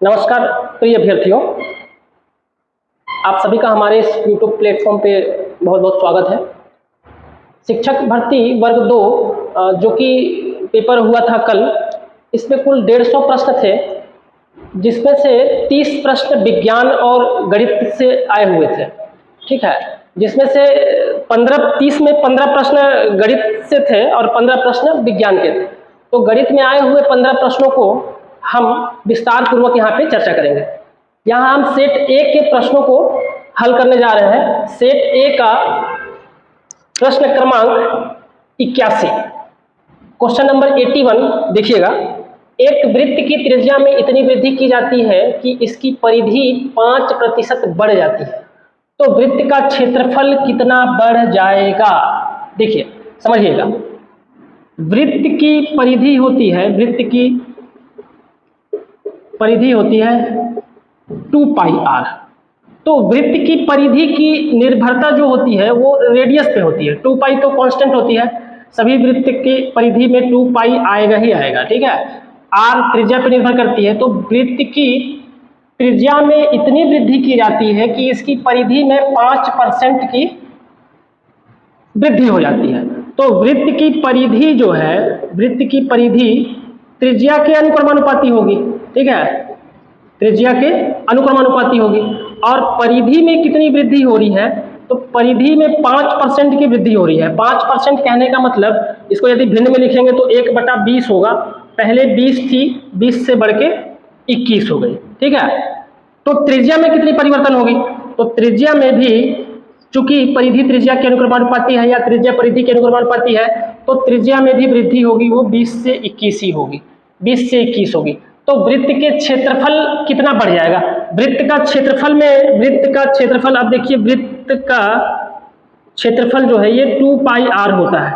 नमस्कार प्रिय अभ्यर्थियों, आप सभी का हमारे इस YouTube प्लेटफॉर्म पे बहुत बहुत स्वागत है। शिक्षक भर्ती वर्ग 2 जो कि पेपर हुआ था कल, इसमें कुल 150 प्रश्न थे, जिसमें से 30 प्रश्न विज्ञान और गणित से आए हुए थे। ठीक है, जिसमें से 30 में 15 प्रश्न गणित से थे और 15 प्रश्न विज्ञान के थे। तो गणित में आए हुए 15 प्रश्नों को हम विस्तार पूर्वक यहाँ पे चर्चा करेंगे। यहाँ हम सेट ए के प्रश्नों को हल करने जा रहे हैं। सेट ए का प्रश्न क्रमांक 81, क्वेश्चन नंबर 81 देखिएगा। एक वृत्त की त्रिज्या में इतनी वृद्धि की जाती है कि इसकी परिधि 5% बढ़ जाती है, तो वृत्त का क्षेत्रफल कितना बढ़ जाएगा? देखिए समझिएगा, वृत्त की परिधि होती है, वृत्त की परिधि होती है 2πr। तो वृत्त की परिधि की निर्भरता जो होती है वो रेडियस पे होती है। 2π तो कांस्टेंट होती है, सभी वृत्त की परिधि में 2π आएगा ही आएगा। ठीक है, r त्रिज्या पर निर्भर करती है, तो वृत्त की त्रिज्या में इतनी वृद्धि की जाती है कि इसकी परिधि में 5% की वृद्धि हो जाती है। तो वृत्त की परिधि जो है, वृत्त की परिधि त्रिज्या के अनुक्रमानुपाती होगी। ठीक है, त्रिज्या के अनुक्रमानुपाती होगी। और परिधि में कितनी वृद्धि हो रही है? तो परिधि में 5% की वृद्धि हो रही है। 5% कहने का मतलब, इसको यदि भिन्न में लिखेंगे तो 1/20 होगा। पहले 20 थी, 20 से बढ़ के 21 हो गई। ठीक है, तो त्रिज्या में कितनी परिवर्तन होगी? तो त्रिज्या में भी, चूंकि परिधि त्रिज्या के अनुक्रमानुपाती है या त्रिज्या परिधि के अनुक्रमानुपाती है, तो त्रिज्या में भी वृद्धि होगी, वो 20 से 21 ही होगी, 20 से 21 होगी। तो वृत्त के क्षेत्रफल कितना बढ़ जाएगा? वृत्त का क्षेत्रफल में, वृत्त का क्षेत्रफल, अब देखिए वृत्त का क्षेत्रफल जो है ये 2πr होता है,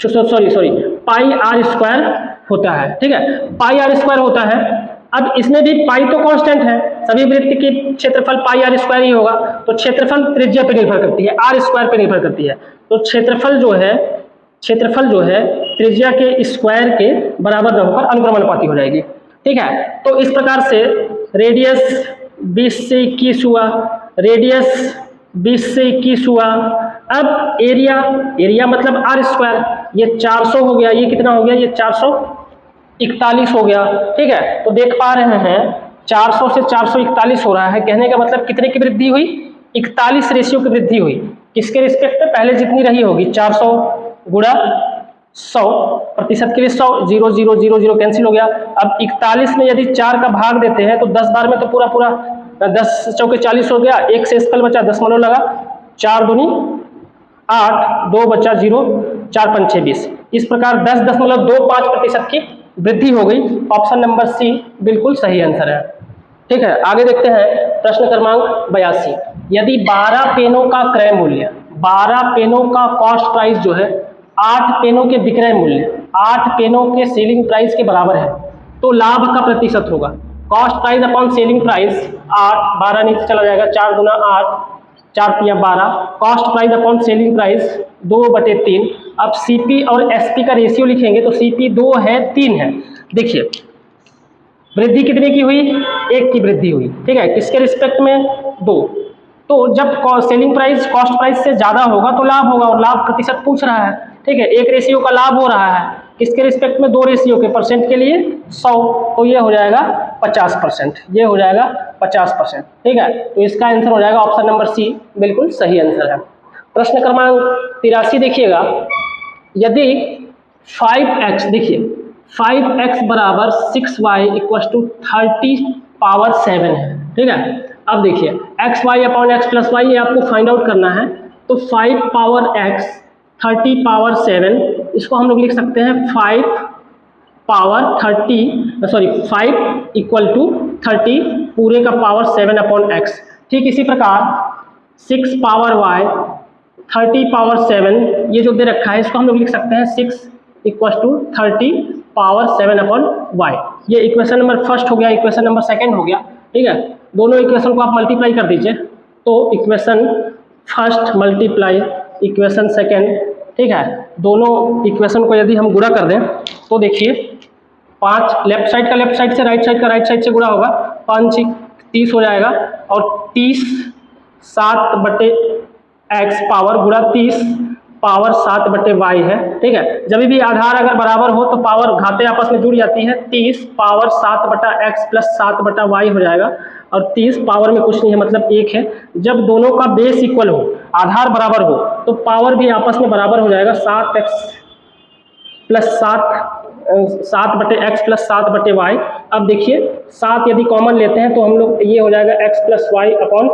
सॉरी πr² होता है। ठीक है, πr² होता है। अब इसमें भी पाई तो कांस्टेंट है, सभी वृत्त की क्षेत्रफल πr² ही होगा। तो क्षेत्रफल त्रिज्या पर निर्भर करती है, r² पर निर्भर करती है। तो क्षेत्रफल जो है त्रिज्या के स्क्वायर के बराबर न होकर अनुक्रमानुपाती हो जाएगी। ठीक है, तो इस प्रकार से रेडियस 20 से 21 हुआ, रेडियस 20 से 21 हुआ। अब एरिया मतलब r², ये 400 हो गया, ये कितना हो गया? ये 441 हो गया। ठीक है, तो देख पा रहे हैं 400 से 441 हो रहा है। कहने का मतलब कितने की वृद्धि हुई? 41 रेशियो की वृद्धि हुई। किसके रिस्पेक्ट में? पहले जितनी रही होगी, 400 गुणा 100% के लिए 100, 0 0 0 0 कैंसिल हो गया। अब 41 में यदि 4 का भाग देते हैं तो 10 बार में तो पूरा 10 चौके 40 हो गया। 1 से स्पेल बचा, दशमलव लगा, 4 दूनी 8, 2 बचा 0, 4 पंचे 20। इस प्रकार 10.25% की वृद्धि हो गई। ऑप्शन नंबर सी बिल्कुल सही आंसर है। ठीक है, आगे देखते हैं प्रश्न क्रमांक 82। यदि 12 पेनों का क्रय मूल्य, 12 पेनों का कॉस्ट प्राइस जो है 8 पेनों के विक्रय मूल्य 8 पेनों के सेलिंग प्राइस के बराबर है, तो लाभ का प्रतिशत होगा। Cost price upon selling price 8, 12 नीचे चला जाएगा, 4 दूना 8, 4 तिया 12। Cost price upon selling price 2/3। अब सीपी और एसपी का रेशियो लिखेंगे तो सीपी 2 है, 3 है। देखिए वृद्धि कितने की हुई? 1 की वृद्धि हुई। ठीक है, किसके रिस्पेक्ट में? 2। तो जब सेलिंग प्राइस कॉस्ट प्राइस से ज्यादा होगा तो लाभ होगा, और लाभ प्रतिशत पूछ रहा है। ठीक है, 1 रेशियो का लाभ हो रहा है, किसके रिस्पेक्ट में? 2 रेशियो के, परसेंट के लिए 100, तो ये हो जाएगा 50%, ये हो जाएगा 50%। ठीक है, तो इसका आंसर हो जाएगा ऑप्शन नंबर सी, बिल्कुल सही आंसर है। प्रश्न क्रमांक 83 देखिएगा। यदि 5x, देखिए 5x बराबर 6y = 30⁻7 है। ठीक है, अब देखिए xy upon x plus y ये आपको फाइंड आउट करना है। तो 5x 30⁻7, इसको हम लोग लिख सकते हैं 5 = 30 पूरे का पावर 7/x। ठीक इसी प्रकार 6y 30⁻7 ये जो दे रखा है, इसको हम लोग लिख सकते हैं 6 = 30⁻7/y। ये इक्वेशन नंबर फर्स्ट हो गया, इक्वेशन नंबर सेकंड हो गया। ठीक है, दोनों इक्वेशन को आप मल्टीप्लाई कर दीजिए, तो equation first multiply equation second. ठीक है, दोनों इक्वेशन को यदि हम गुणा कर दें तो देखिए 5 लेफ्ट साइड का लेफ्ट साइड से, राइट साइड का राइट साइड से गुणा होगा 5 30 हो जाएगा, और 30 7/x पावर गुणा 30 पावर 7/y है। ठीक है, जब भी आधार अगर बराबर हो तो पावर घातें आपस में जुड़ जाती है। 30 पावर 7/x प्लस 7/y हो जाएगा, और 30 पावर में कुछ नहीं है मतलब 1 है। जब दोनों का बेस इक्वल हो, आधार बराबर हो, तो पावर भी आपस में बराबर हो जाएगा। 7x plus 7/x plus 7/y। अब देखिए 7 यदि कॉमन लेते हैं तो हम लोग ये हो जाएगा x plus y upon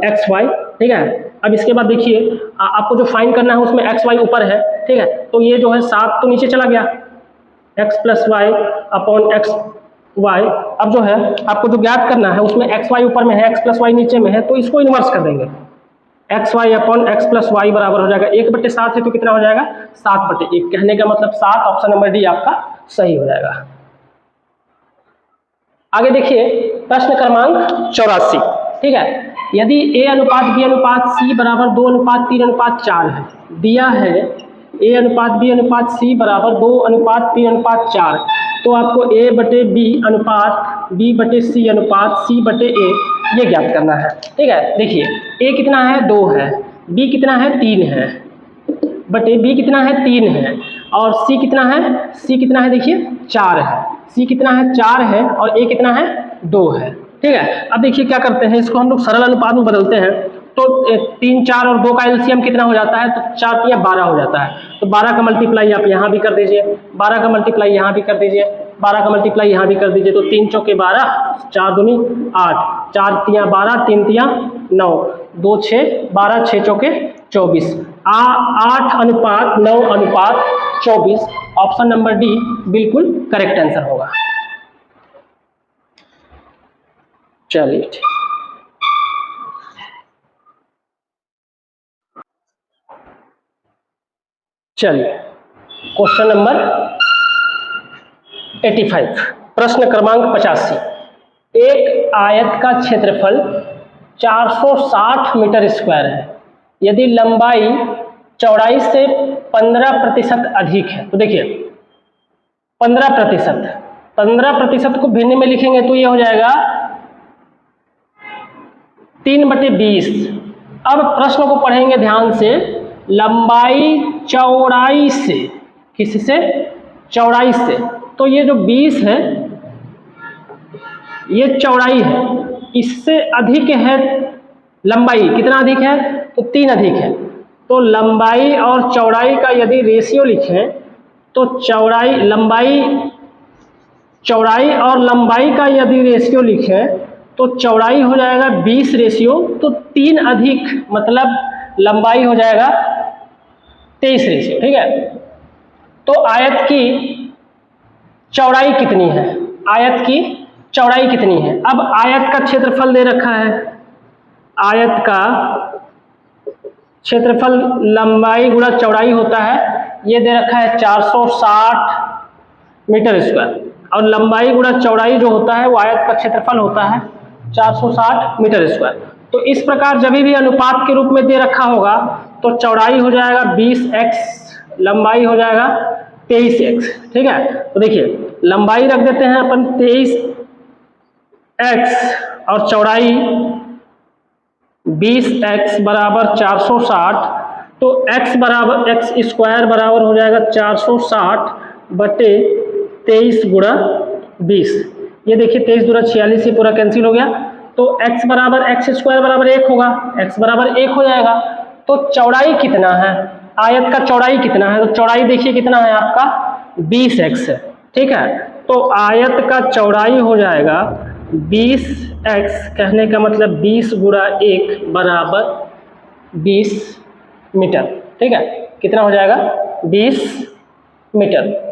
x y. ठीक है, अब इसके बाद देखिए आपको जो फाइंड करना है उसमें एक्स वाई ऊपर है। ठीक है, तो ये जो है 7 तो नीचे चला गया, x plus y upon x y. अब जो है आपको जो ज्ञात करना है उसमें एक्स वाई ऊपर में है, एक्स प्लस वाई नीचे में है, तो इसको इन्वर्स कर देंगे। X y upon x plus y बराबर हो जाएगा 1/7 है, तो कितना हो जाएगा 7/1। कहने का मतलब 7, ऑप्शन नंबर डी आपका सही हो जाएगा। आगे देखिए प्रश्न क्रमांक 84। ठीक है, यदि a अनुपात b अनुपात c बराबर 2:3:4 है, दिया है a अनुपात b अनुपात c बराबर 2:3:4, तो आपको a/b अनुपात b/c अनुपात c/a ये ज्ञात करना है। ठीक है, देखिए a कितना है 2 है, b कितना है 3 है, बटे b कितना है 3 है, और c कितना है देखिए 4 है। c कितना है 4 है, और a कितना है 2 है। ठीक है, अब देखिए क्या करते हैं, इसको हम लोग सरल अनुपात में बदलते हैं। तो 3, 4 और 2 का एलसीएम कितना हो जाता है, तो 4 × 12 हो जाता है। तो 12 का मल्टीप्लाई आप यहाँ भी कर दीजिए, 12 का मल्टीप्लाई यहाँ भी कर दीजिए, 12 का मल्टीप्लाई यहाँ भी कर दीजिए। तो 3 चौके 12, 4 दूनी 8, 4 तियाँ 12, 3 तियाँ 9, 2 6 12, 6 चौके 24, 8:9:24। ऑप्शन नंबर डी बिल्कुल करेक्ट आंसर होगा। चलिए क्वेश्चन नंबर 85, प्रश्न क्रमांक 85। एक आयत का क्षेत्रफल 460 मीटर स्क्वायर है, यदि लंबाई चौड़ाई से 15% अधिक है। तो देखिए 15% को भिन्न में लिखेंगे तो ये हो जाएगा 3/20। अब प्रश्न को पढ़ेंगे ध्यान से, लंबाई चौड़ाई से, किससे चौड़ाई से, तो ये जो 20 है ये चौड़ाई है, इससे अधिक है लंबाई। कितना अधिक है, तो 3 अधिक है। तो लंबाई और चौड़ाई का यदि रेशियो लिखें तो चौड़ाई और लंबाई का यदि रेशियो लिखें तो चौड़ाई हो जाएगा 20 रेशियो, तो 3 अधिक मतलब लंबाई हो जाएगा 23 रेशियो। ठीक है, तो आयत की चौड़ाई कितनी है, आयत की चौड़ाई कितनी है। अब आयत का क्षेत्रफल दे रखा है, आयत का क्षेत्रफल लंबाई गुणा चौड़ाई होता है, ये दे रखा है 460 मीटर स्क्वायर, और लंबाई गुणा चौड़ाई जो होता है वो आयत का क्षेत्रफल होता है 460 मीटर स्क्वायर। तो इस प्रकार जब भी अनुपात के रूप में दे रखा होगा तो चौड़ाई हो जाएगा 20x, लंबाई हो जाएगा 23x। ठीक है, तो देखिए लंबाई रख देते हैं अपन 23x और चौड़ाई 20x बराबर 460, तो x स्क्वायर बराबर हो जाएगा 460/23 गुणा 20। ये देखिए 23 दूना 46, ये पूरा कैंसिल हो गया, तो x बराबर x स्क्वायर बराबर 1 होगा, x बराबर 1 हो जाएगा। तो चौड़ाई कितना है, आयत का चौड़ाई कितना है, तो चौड़ाई देखिए कितना है आपका 20x है। ठीक है, तो आयत का चौड़ाई हो जाएगा 20x, कहने का मतलब 20 गुणा 1 बराबर 20 मीटर। ठीक है, कितना हो जाएगा 20 मीटर।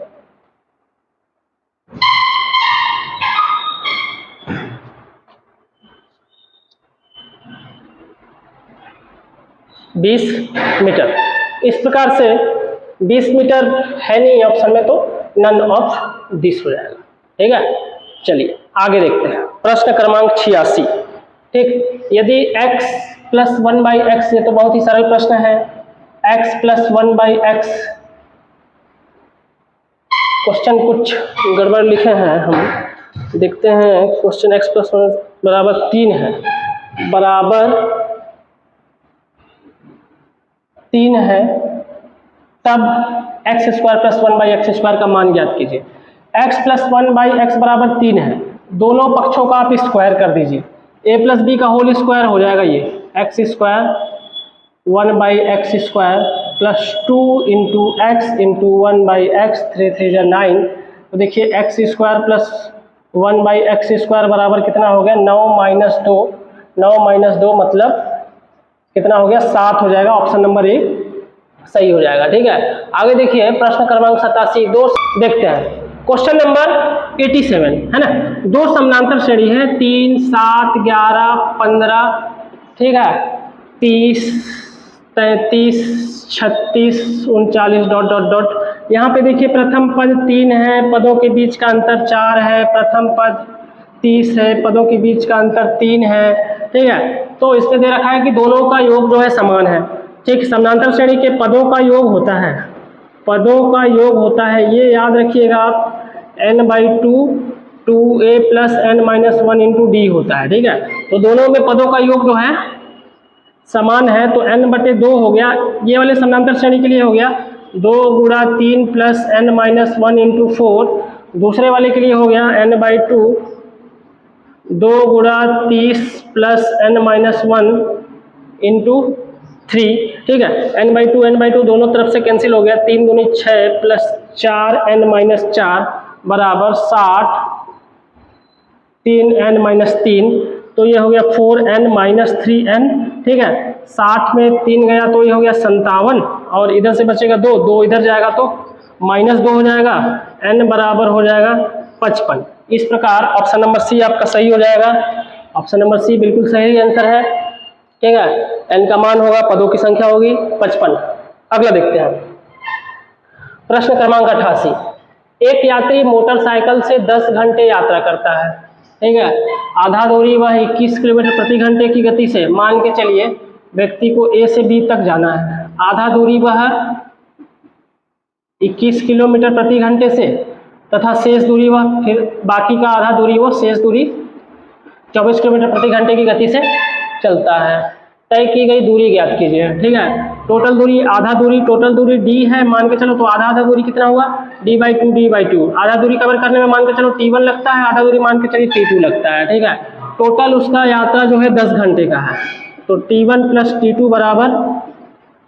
इस प्रकार से 20 मीटर है नहीं ऑप्शन में, तो नन ऑफ दिस हो जाएगा। ठीक है, चलिए आगे देखते हैं प्रश्न क्रमांक 86। ठीक, यदि x प्लस 1/x, ये तो बहुत ही सरल प्रश्न है, x प्लस 1/x, क्वेश्चन कुछ गड़बड़ लिखे हैं हम, देखते हैं क्वेश्चन x प्लस 1 बराबर 3 है, बराबर 3 है, तब एक्स स्क्वायर प्लस 1/x² का मान ज्ञात कीजिए। x प्लस 1/x बराबर 3 है, दोनों पक्षों का आप स्क्वायर कर दीजिए, a प्लस बी का होल स्क्वायर हो जाएगा ये x square 1/x² plus 2 into x into 1/x 3 3 जा 9। तो देखिए x स्क्वायर प्लस 1/x² बराबर कितना हो गया 9 - 2, 9 - 2 मतलब कितना हो गया 7 हो जाएगा। ऑप्शन नंबर ए सही हो जाएगा। ठीक है, आगे देखिए प्रश्न क्रमांक 87 दो देखते हैं। क्वेश्चन नंबर 87 है ना, दो समानांतर श्रेणी है 3 7 11 15, ठीक है, 30 33 36 39 डॉट डॉट डॉट। यहाँ पे देखिए प्रथम पद 3 है, पदों के बीच का अंतर 4 है, प्रथम पद 30 है, पदों के बीच का अंतर 3 है। ठीक है, तो इसमें दे रखा है कि दोनों का योग जो है समान है। ठीक, समानांतर श्रेणी के पदों का योग होता है, पदों का योग होता है, ये याद रखिएगा आप n/2 2a plus n-1 into D होता है। ठीक है, तो दोनों में पदों का योग जो है समान है, तो n/2 हो गया, ये वाले समानांतर श्रेणी के लिए हो गया 2 गुणा 3 प्लस n-1 इंटू 4, दूसरे वाले के लिए हो गया n/2 2 गुणा 30 प्लस n-1 इंटू 3। ठीक है, n/2 दोनों तरफ से कैंसिल हो गया, 3 दूनी 6 प्लस 4 n-4 बराबर 60, 3 n-3, तो ये हो गया 4n-3n। ठीक है, 60 में 3 गया तो ये हो गया 57, और इधर से बचेगा 2, 2 इधर जाएगा तो -2 हो जाएगा, n बराबर हो जाएगा 55। इस प्रकार ऑप्शन नंबर सी आपका सही हो जाएगा। ऑप्शन नंबर सी बिल्कुल सही आंसर है। ठीक है, n का मान होगा, पदों की संख्या होगी 55। अगला देखते हैं प्रश्न क्रमांक 88। एक यात्री मोटरसाइकिल से 10 घंटे यात्रा करता है। ठीक है, आधा दूरी वह 21 किलोमीटर प्रति घंटे की गति से, मान के चलिए व्यक्ति को ए से बी तक जाना है, आधा दूरी वह 21 किलोमीटर प्रति घंटे से, तथा शेष दूरी वह फिर बाकी का आधा दूरी वो शेष दूरी 24 किलोमीटर प्रति घंटे की गति से चलता है। तय की गई दूरी ज्ञात कीजिए। ठीक है, टोटल दूरी आधा दूरी, टोटल दूरी d है मान के चलो, तो आधा आधा दूरी कितना हुआ d/2 आधा दूरी कवर करने में मान के चलो t1 लगता है, आधा दूरी मान के चलिए t2 लगता है। ठीक है, टोटल उसका यात्रा जो है 10 घंटे का है, तो t1 प्लस t2 बराबर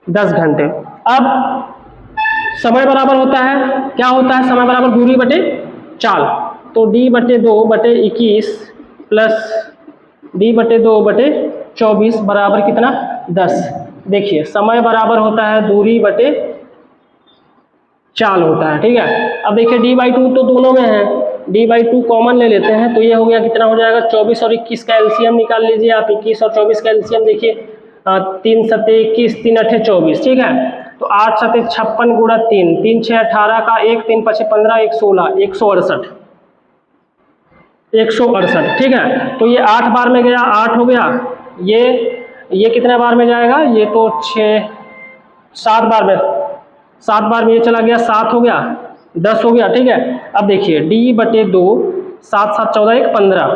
10 घंटे। अब समय बराबर होता है, क्या होता है समय बराबर दूरी बटे चाल, तो d/2/21 प्लस d/2/24 बराबर कितना 10। देखिए समय बराबर होता है दूरी बटे चाल होता है। ठीक है, अब देखिए d/2 तो दोनों में है, d/2 कॉमन ले लेते हैं, तो ये हो गया कितना हो जाएगा 24 और 21 का एलसीएम निकाल लीजिए आप। 21 और 24 का एलसीएम देखिए 3 × 7 = 21, 3 × 8 = 24। ठीक है, तो 8 × 7 = 56 गुणा 3, 3 × 6 = 18 का 1, 3 × 5 = 15, 1 × 16 168। 168। ठीक है, तो ये 8 बार में गया 8 हो गया, ये कितने बार में जाएगा, ये तो 7 बार में, 7 बार में ये चला गया 7 हो गया, 10 हो गया। ठीक है, अब देखिए d/2 7 7 14 1 15,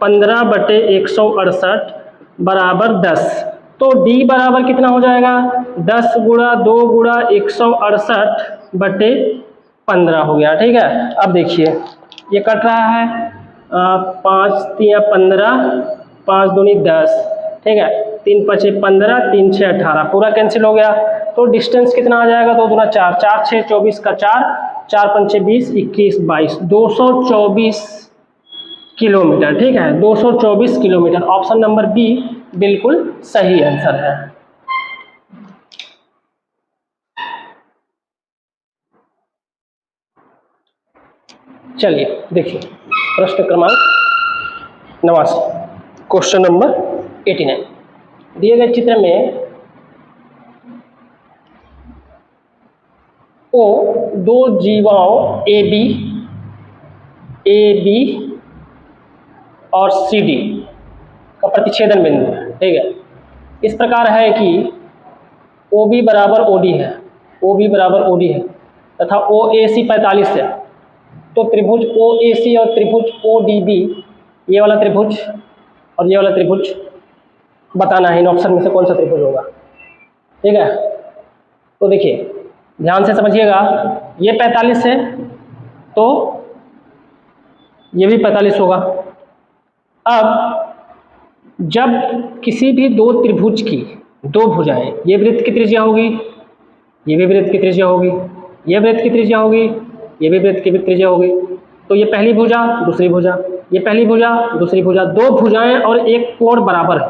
15/168 बराबर 10, तो d बराबर कितना हो जाएगा 10 गुणा 2 गुणा 168/15 हो गया। ठीक है, अब देखिए ये कट रहा है, 5 × 15, 5 दूनी 10, ठीक है, 3 × 5 = 15, 3 × 6 = 18, पूरा कैंसिल हो गया, तो डिस्टेंस कितना आ जाएगा 2 दूना 4, 4 × 6 = 24 का 4, 4 × 5 = 20, 21 22, 224 किलोमीटर। ठीक है, 224 किलोमीटर। ऑप्शन नंबर बी बिल्कुल सही आंसर है। चलिए देखिए प्रश्न क्रमांक 89, क्वेश्चन नंबर 89। दिए गए चित्र में ओ दो जीवाओं ए बी और सी डी का प्रतिच्छेदन बिंदु है। ठीक है, इस प्रकार है कि ओ बी बराबर ओ डी है, ओ बी बराबर ओ डी है, तथा ओ ए सी 45 है, तो त्रिभुज OAC और त्रिभुज ODB, ये वाला त्रिभुज और ये वाला त्रिभुज बताना है, इन ऑप्शन में से कौन सा त्रिभुज होगा। ठीक है, तो देखिए ध्यान से समझिएगा, ये 45 है तो ये भी 45 होगा। अब जब किसी भी दो त्रिभुज की दो भुजाएं, ये वृत्त की त्रिज्या होगी, ये भी वृत्त की त्रिज्या होगी, ये वृत्त की त्रिज्या होगी, ये भी वृत्त की त्रिज्या होगी, तो ये पहली भुजा दूसरी भुजा, ये पहली भुजा दूसरी भुजा, दो भुजाएं और एक कोण बराबर है,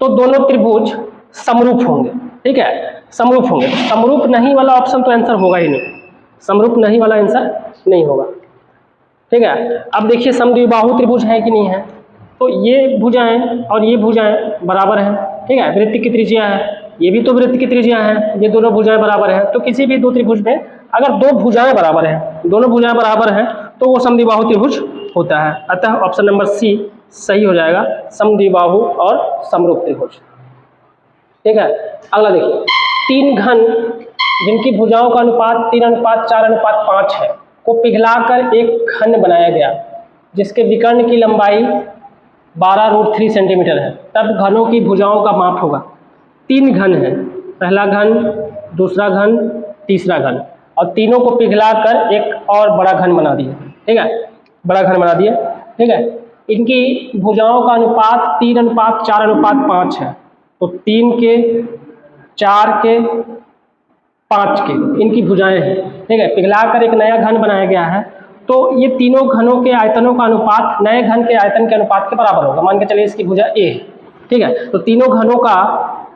तो दोनों त्रिभुज समरूप होंगे। ठीक है, समरूप होंगे। समरूप नहीं वाला ऑप्शन तो आंसर होगा ही नहीं, समरूप नहीं वाला आंसर नहीं होगा। ठीक है, अब देखिए समद्विबाहु त्रिभुज है कि नहीं है, तो ये भुजाएं और ये भुजाएं बराबर हैं। ठीक है, वृत्त की त्रिज्या है, ये भी तो वृत्त की त्रिज्या है, ये दोनों भुजाएं बराबर हैं, तो किसी भी दो त्रिभुज में अगर दो भुजाएं बराबर हैं, दोनों भुजाएं बराबर हैं, तो वो समद्विबाहु त्रिभुज होता है। अतः ऑप्शन नंबर सी सही हो जाएगा, समद्विबाहु और समरूप त्रिभुज। ठीक है, अगला देखिए, तीन घन जिनकी भुजाओं का अनुपात 3:4:5 है को पिघलाकर एक घन बनाया गया जिसके विकर्ण की लंबाई 12√3 सेंटीमीटर है, तब घनों की भुजाओं का माप होगा। तीन घन है, पहला घन, दूसरा घन, तीसरा घन, और तीनों को पिघलाकर एक और बड़ा घन बना दिए। ठीक है, बड़ा घन बना दिए। ठीक है, इनकी भुजाओं का अनुपात 3:4:5 है, तो 3 के 4 के 5 के इनकी भुजाएं हैं। ठीक है, पिघलाकर एक नया घन बनाया गया है, तो ये तीनों घनों के आयतनों का अनुपात नए घन के आयतन के अनुपात के बराबर होगा। मान के चलिए इसकी भुजा A है। ठीक है, तो तीनों घनों का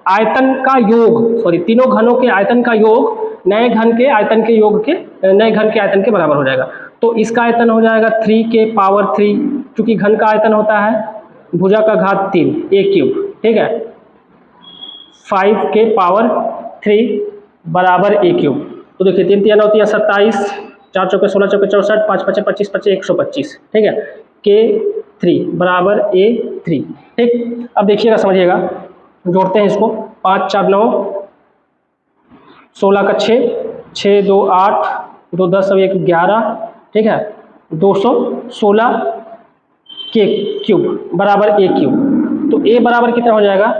आयतन का योग, तीनों घनों के आयतन का योग नए घन के आयतन के योग के नए घन के आयतन के बराबर हो जाएगा। तो इसका आयतन हो जाएगा 3 के पावर 3, चूंकि घन का आयतन होता है भुजा का घात 3 A³। ठीक है, 5 के पावर 3 बराबर A³। तो देखिए 3 3 9 3 27, 4 चौके 16 चौके 64, 5 5 25 25 125। ठीक है, K3 बराबर A3। ठीक, अब देखिएगा समझिएगा, जोड़ते हैं इसको, 5 4 9, 16 का 6, 6 2 8, 2 10 और 1 11। ठीक है, 216 K³ बराबर A³। तो A बराबर कितना हो जाएगा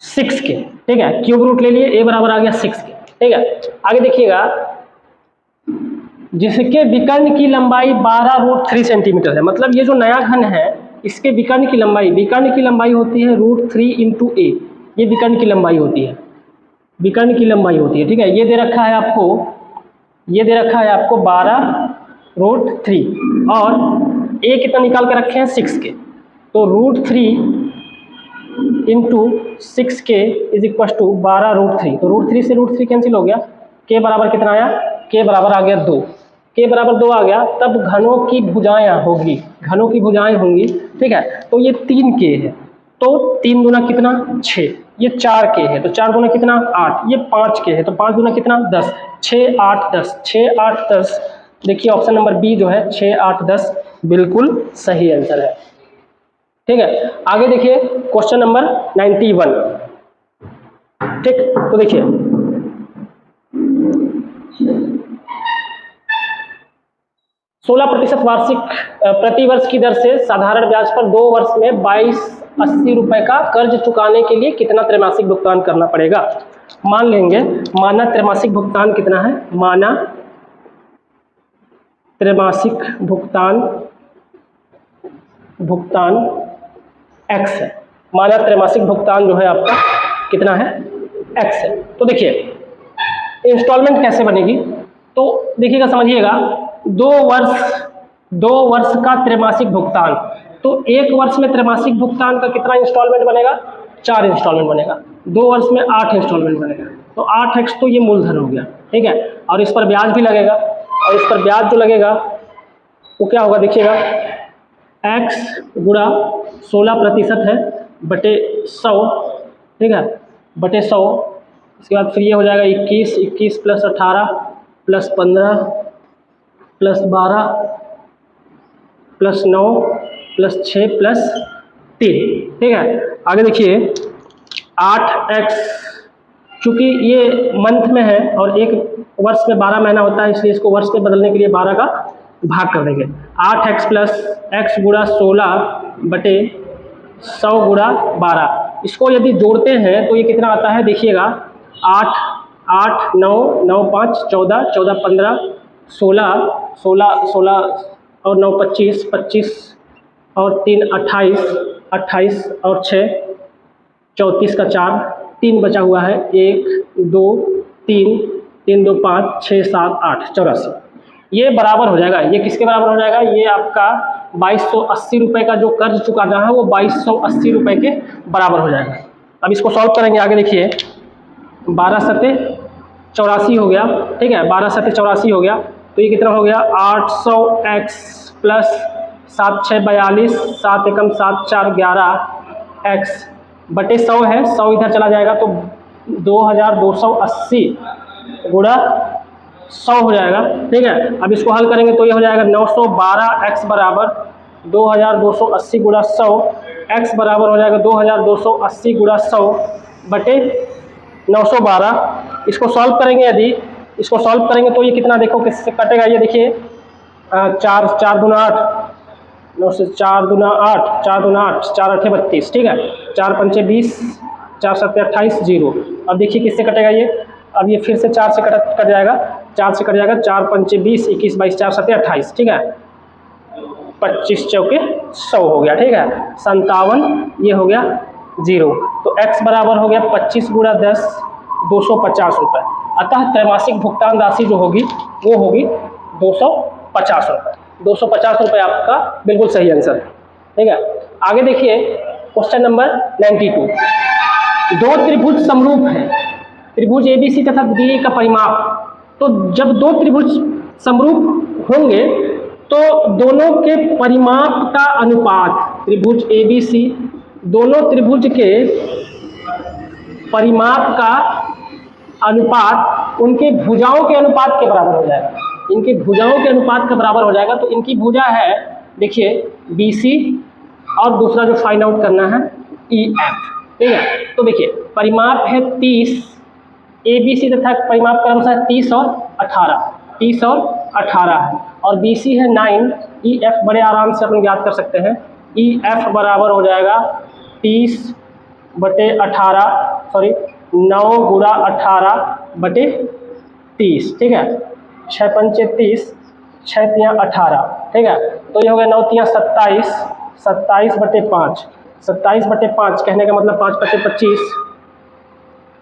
6 के। ठीक है, क्यूब रूट ले लिए, A बराबर आ गया 6 के। ठीक है, आगे देखिएगा, जिसके विकर्ण की लंबाई 12√3 सेंटीमीटर है, मतलब ये जो नया घन है इसके विकर्ण की लंबाई होती है √3 × A। ये विकर्ण की लंबाई होती है, विकर्ण की लंबाई होती है। ठीक है, ये दे रखा है आपको, ये दे रखा है आपको 12√3 और A कितना निकाल के रखे हैं 6 के, तो √3 × 6 के इज इक्वल टू 12√3। तो √3 से √3 कैंसिल हो गया, K बराबर कितना आया, K बराबर आ गया 2। K बराबर 2 आ गया, तब घनों की भुजाएं होगी, घनों की भुजाएं होंगी। ठीक है, तो ये 3K है, तो 3 दूना कितना 6, ये 4K है, तो 4 दूना कितना 8, ये 5K है, तो 5 दूना कितना 10, 6 8 10, 6 8 10। देखिए ऑप्शन नंबर बी जो है 6 8 10 बिल्कुल सही आंसर है। ठीक है, आगे देखिए क्वेश्चन नंबर 91। ठीक, तो देखिए 16% वार्षिक प्रतिवर्ष की दर से साधारण ब्याज पर 2 वर्ष में 2280 रुपए का कर्ज चुकाने के लिए कितना त्रैमासिक भुगतान करना पड़ेगा। मान लेंगे, माना त्रैमासिक भुगतान कितना है, माना त्रैमासिक भुगतान x है, माना त्रैमासिक भुगतान जो है आपका कितना है x है। तो देखिए इंस्टॉलमेंट कैसे बनेगी, तो देखिएगा समझिएगा, 2 वर्ष का त्रैमासिक भुगतान, तो 1 वर्ष में त्रैमासिक भुगतान का कितना इंस्टॉलमेंट बनेगा, 4 इंस्टॉलमेंट बनेगा। 2 वर्ष में 8 इंस्टॉलमेंट बनेगा, तो 8x तो ये मूलधन हो गया। ठीक है, और इस पर ब्याज भी लगेगा, और इस पर ब्याज जो लगेगा वो क्या होगा, देखिएगा x गुणा 16% है बटे 100। ठीक है, बटे 100, इसके बाद फिर ये हो जाएगा 21 plus 18 plus 15 plus 12 plus 9 plus 6 plus 3। ठीक है, आगे देखिए 8x चूँकि ये मंथ में है और एक वर्ष में 12 महीना होता है, इसलिए इसको वर्ष में बदलने के लिए 12 का भाग कर देंगे। 8x प्लस x गुणा 16 बटे 100 गुणा 12, इसको यदि जोड़ते हैं तो ये कितना आता है देखिएगा, 8 8 9 9 5 14 14 15 16 16 16 और 9 25 25 और 3 28 28 और 6 34 का 4 3 बचा हुआ है, 1 2 3 3 2 5 6 7 8 84, ये बराबर हो जाएगा। ये किसके बराबर हो जाएगा, ये आपका 2280 रुपये का जो कर्ज चुकाना है वो 2280 रुपये के बराबर हो जाएगा। अब इसको सॉल्व करेंगे, आगे देखिए 12 सत्ते 84 हो गया, ठीक है, 12 सत्ते 84 हो गया, तो ये कितना हो गया 800x प्लस 7 6 42 7 एकम 7 4 11x बटे 100 है, 100 इधर चला जाएगा तो 2280 गुणा 100 हो जाएगा, ठीक है। अब इसको हल करेंगे तो ये हो जाएगा 912x बराबर 2280 गुणा 100, x बराबर हो जाएगा 2280 गुणा 100 बटे 912। इसको सॉल्व करेंगे, यदि इसको सॉल्व करेंगे तो ये कितना देखो किससे कटेगा, ये देखिए 4 4 दूना 8, 9 से 4 दूना 8 4 दूना 8 4 8 32, ठीक है, 4 पंचे 20 4 7 28 0। अब देखिए किससे कटेगा ये, अब ये फिर से 4 से कट जाएगा, 4 से कट जाएगा, 4 पंचे 20 21 22 4 7 28, ठीक है, 25 चौके 100 हो गया, ठीक है, 57 ये हो गया 0। तो x बराबर हो गया 25 गुणा 10 250 रुपये। अतः त्रैमासिक भुगतान राशि जो होगी वो होगी 250 रुपये। 250 रुपये आपका बिल्कुल सही आंसर है, ठीक है। आगे देखिए क्वेश्चन नंबर 92। दो त्रिभुज समरूप हैं, त्रिभुज ABC तथा DE का परिमाप, तो जब दो त्रिभुज समरूप होंगे तो दोनों के परिमाप का अनुपात, त्रिभुज ABC दोनों त्रिभुज के परिमाप का अनुपात उनके भुजाओं के अनुपात के बराबर हो जाएगा, इनकी भुजाओं के अनुपात के बराबर हो जाएगा। तो इनकी भुजा है देखिए BC और दूसरा जो फाइंड आउट करना है EF, ठीक है। तो देखिए परिमाप है 30, ABC तथा परिमाप का अनुसार 30 और 18, 30 और 18 है, और BC है 9, EF बड़े आराम से अपन याद कर सकते हैं, EF बराबर हो जाएगा 30 बटे 18 सॉरी 9 गुणा 18 बटे 30, ठीक है, 6 पंचे 30 6 तियाँ 18, ठीक है, तो ये हो गया 9 तियाँ 27 27 बटे 5 27 बटे 5 कहने का मतलब 5 बटे 25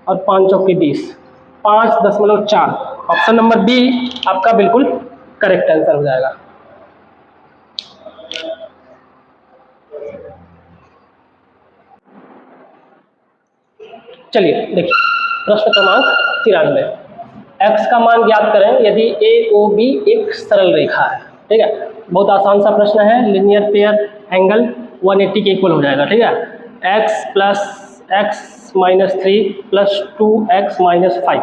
और 5 चौके 20 5.4। ऑप्शन नंबर बी आपका बिल्कुल करेक्ट आंसर हो जाएगा। चलिए देखिए प्रश्न क्रमांक 93, x का मान ज्ञात करें यदि AOB एक सरल रेखा है, ठीक है, बहुत आसान सा प्रश्न है, लीनियर पेयर एंगल 180 के इक्वल हो जाएगा, ठीक है, x plus x minus 3 plus 2x minus 5,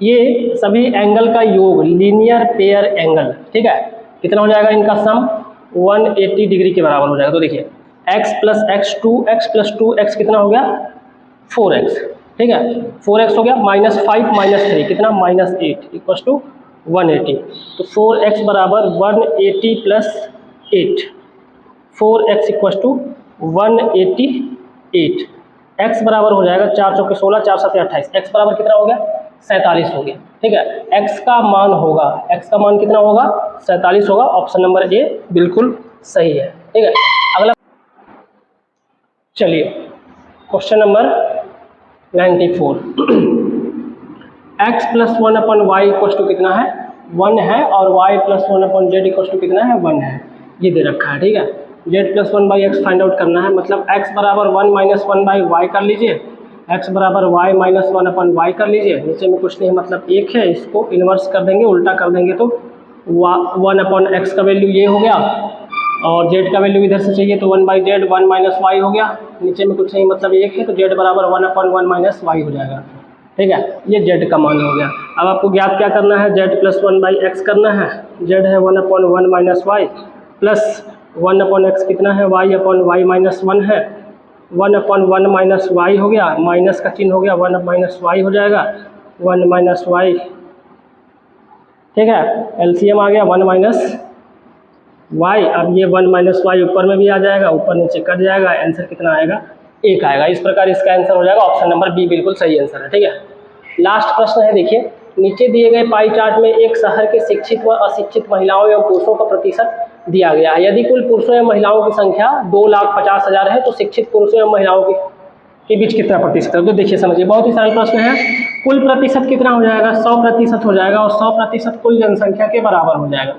ये सभी एंगल का योग लीनियर पेयर एंगल, ठीक है, कितना हो जाएगा इनका सम 180 डिग्री के बराबर हो जाएगा। तो देखिए x plus x 2x plus 2x कितना हो गया 4x, ठीक है, 4x हो गया, माइनस 5 माइनस 3 कितना -8 इक्वल टू 180, तो 4x बराबर 180 plus 8, 4x equal to 188, x बराबर हो जाएगा 4 चौके 16 4 7 28, x बराबर कितना हो गया 47 हो गया, ठीक है, x का मान होगा, x का मान कितना होगा 47 होगा। ऑप्शन नंबर ए बिल्कुल सही है, ठीक है। अगला चलिए question number 94, x plus 1 upon y equal to कितना है 1 है, और y plus 1 upon z equal to कितना है 1 है, ये दे रखा है, ठीक है। z plus 1 by x find out करना है, मतलब x बराबर 1 माइनस 1 बाई वाई कर लीजिए, x बराबर y माइनस 1 अपन वाई कर लीजिए, नीचे में कुछ नहीं मतलब 1 है, इसको इन्वर्स कर देंगे, उल्टा कर देंगे तो 1 अपन एक्स का वैल्यू ये हो गया, और z का वैल्यू इधर से चाहिए तो 1 बाई जेड 1 माइनस वाई हो गया, नीचे में कुछ नहीं मतलब 1 है, तो z बराबर 1 अपन 1 माइनस वाई हो जाएगा, ठीक है, ये z का मान हो गया। अब आपको ज्ञात क्या करना है, z प्लस 1 बाई एक्स करना है, z है 1 अपन 1 माइनस वाई प्लस 1 अपन एक्स कितना है y अपन y माइनस 1 है, 1/1 माइनस वाई हो गया, माइनस का चिन्ह हो गया, 1 माइनस वाई हो जाएगा, 1 माइनस वाई, ठीक है। एलसीएम आ गया 1 माइनस वाई। अब ये 1 माइनस वाई ऊपर में भी आ जाएगा, ऊपर नीचे कट जाएगा, आंसर कितना आएगा, 1 आएगा। इस प्रकार इसका आंसर हो जाएगा ऑप्शन नंबर बी, बिल्कुल सही आंसर है, ठीक है। लास्ट प्रश्न है, देखिए नीचे दिए गए पाई चार्ट में एक शहर के शिक्षित व अशिक्षित महिलाओं एवं पुरुषों का प्रतिशत दिया गया है। यदि कुल पुरुषों एवं महिलाओं की संख्या 2,50,000 है तो शिक्षित पुरुषों एवं महिलाओं के बीच कितना प्रतिशत है। तो देखिए समझिए, बहुत ही सरल प्रश्न है। कुल प्रतिशत कितना हो जाएगा, 100% हो जाएगा, और 100% कुल जनसंख्या के बराबर हो जाएगा,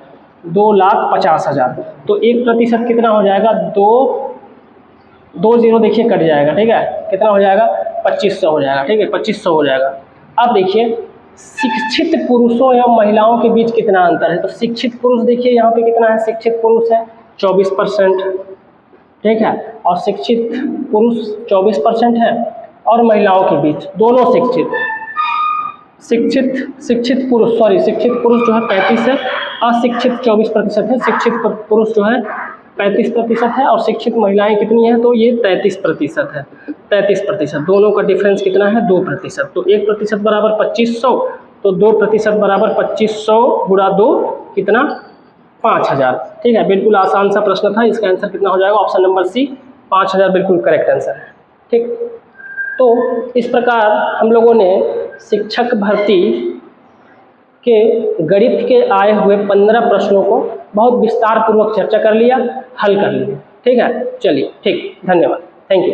2,50,000। तो 1% कितना हो जाएगा, 2 0 देखिए कट जाएगा, ठीक है। कितना हो जाएगा, 2500 हो जाएगा, ठीक है, 2500 हो जाएगा। अब देखिए शिक्षित पुरुषों एवं महिलाओं के बीच कितना अंतर है। तो शिक्षित पुरुष देखिए यहाँ पे कितना है, शिक्षित पुरुष है 24%, ठीक है, और शिक्षित पुरुष 24% है, और महिलाओं के बीच दोनों शिक्षित पुरुष जो है 35 है, अशिक्षित 24% है, शिक्षित पुरुष जो है 35% है, और शिक्षित महिलाएं कितनी हैं, तो ये 33% है, 33%। दोनों का डिफरेंस कितना है, 2%। तो 1% बराबर 2500, तो 2% बराबर 2500 गुणा 2 कितना, 5000, ठीक है। बिल्कुल आसान सा प्रश्न था, इसका आंसर कितना हो जाएगा, ऑप्शन नंबर सी, 5000 बिल्कुल करेक्ट आंसर है, ठीक। तो इस प्रकार हम लोगों ने शिक्षक भर्ती के गणित के आए हुए 15 प्रश्नों को बहुत विस्तार पूर्वक चर्चा कर लिया, हल कर लिया, ठीक है। चलिए, ठीक, धन्यवाद, थैंक यू।